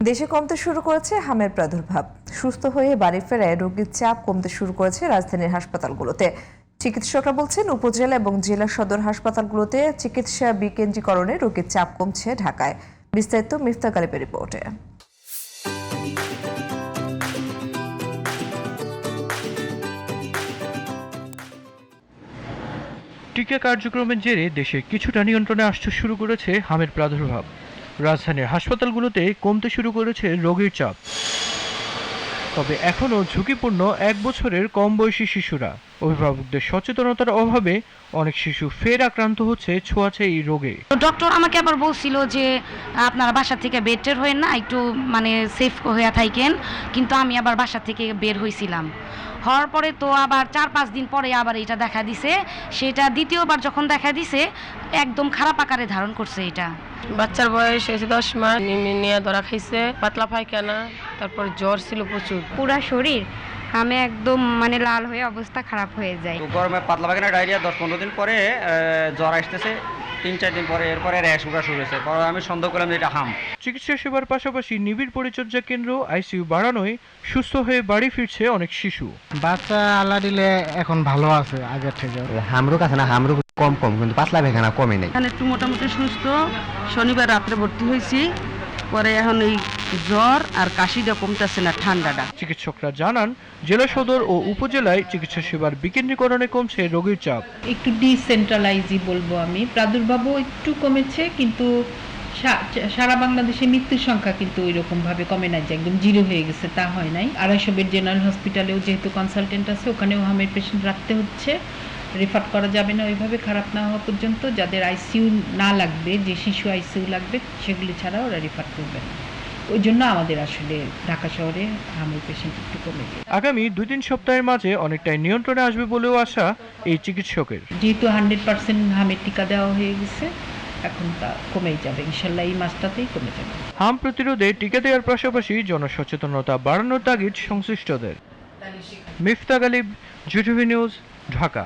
দেশে কমতে শুরু করেছে হামের প্রাদুর্ভাব। সুস্থ হয়ে বাড়ি ফেরায় রোগীর চাপ কমতে শুরু করেছে রাজধানীর হাসপাতালগুলোতে। চিকিৎসকরা বলছেন, উপজেলা এবং জেলা সদর হাসপাতালগুলোতে চিকিৎসা বিকেন্দ্রীকরণে রোগীর চাপ কমছে ঢাকায়। বিস্তারিত মিফতা গালিবের রিপোর্টে। টিকা কার্যক্রমের জেরে দেশে কিছুটা নিয়ন্ত্রণে আসতে শুরু করেছে হামের প্রাদুর্ভাব। রাজধানীর হাসপাতালগুলোতে কমতে শুরু করেছে রোগীর চাপ। তবে এখনও ঝুঁকিপূর্ণ 1 বছরের কম বয়সী শিশুরা। অভিভাবকদের সচেতনতার অভাবে অনেক শিশু ফের আক্রান্ত হচ্ছে ছোঁয়াচে এই রোগে। ডক্টর আমাকে আবার বলছিল যে আপনারা বাসা থেকে বেটার হয়ে না, একটু সেফ হয়ে থাকেন। কিন্তু আমি আবার বাসা থেকে বের হয়েছিলাম, হওয়ার পরে তো আবার 4-5 দিন পরে আবার এটা দেখা দিছে। সেটা দ্বিতীয়বার যখন দেখা দিছে একদম খারাপ আকারে ধারণ করছে। এটা বাচ্চার বয়স হয়েছে 10 মাস, নিউমোনিয়া ধরা খাইছে, পাতলা পায়খানা, তারপর জ্বর ছিল প্রচুর। পুরা শরীর আমি একদম লাল হয়ে অবস্থা খারাপ হয়ে যায়। গরমে পাতলা পায়খানা, ডায়রিয়া 10-15 দিন পরে জ্বর আসতেছে, 3-4 দিন পরে এরপরে র্যাশ উঠা শুরু হয়েছে। পরে আমি সন্দেহ করলাম যে এটা হাম। চিকিৎসা সেবার পাশাপাশি নিবিড় পরিচর্যা কেন্দ্র, আইসিইউ বাড়ানোয় সুস্থ হয়ে বাড়ি ফিরছে অনেক শিশু। বাচ্চা আল্লাহ দিলে এখন ভালো আছে আগের থেকে। হামরুক আছে না, হামরুক কম কিন্তু পাতলা পায়খানা কমে নাই। এখানে একটু মোটামুটি সুস্থ। শনিবার রাত্রে ভর্তি হয়েছি, পরে এখন এই জ্বর আর কাশিটা কমতেছে না, ঠান্ডাটা। চিকিৎসকরা জানান, জেলা সদর ও উপজেলায় চিকিৎসা সেবার বিকেন্দ্রীকরণে কমছে রোগীর চাপ। একটু ডিসেন্ট্রালাইজই বলবো আমি। প্রাদুর্ভাবও একটু কমেছে, কিন্তু সারা বাংলাদেশে মৃত্যুর সংখ্যা কিন্তু ওই রকম ভাবে কমে নাই যে একদম জিরো হয়ে গেছে, তা হয় নাই। 250 বেড জেনারেল হসপিটালেও যেহেতু কনসালটেন্ট আছে, ওখানেও হামের পেশেন্ট রাখতে হচ্ছে। রেফার করা যাবে না ওইভাবে খারাপ না হওয়া পর্যন্ত। যাদের আইসিইউ না লাগবে, যে শিশু আইসিইউ লাগবে, সেগুলি ছাড়া ওরা রেফার করবে না। ওই জন্য আমাদের আসলে ঢাকা শহরে হামের পেশেন্ট একটু কমে যায়। আগামী 2-3 সপ্তাহের মাঝে অনেকটাই নিয়ন্ত্রণে আসবে বলেও আশা এই চিকিৎসকের। যেহেতু 100% হামের টিকা দেওয়া হয়ে গেছে, এখন তা কমেই যাবে ইনশাল্লাহ, এই মাসটাতেই কমে যাবে। হাম প্রতিরোধে টিকা দেওয়ার পাশাপাশি জনসচেতনতা বাড়ানোর তাগিদ সংশ্লিষ্টদের। Mifta Ghalib, GTV news, Dhaka.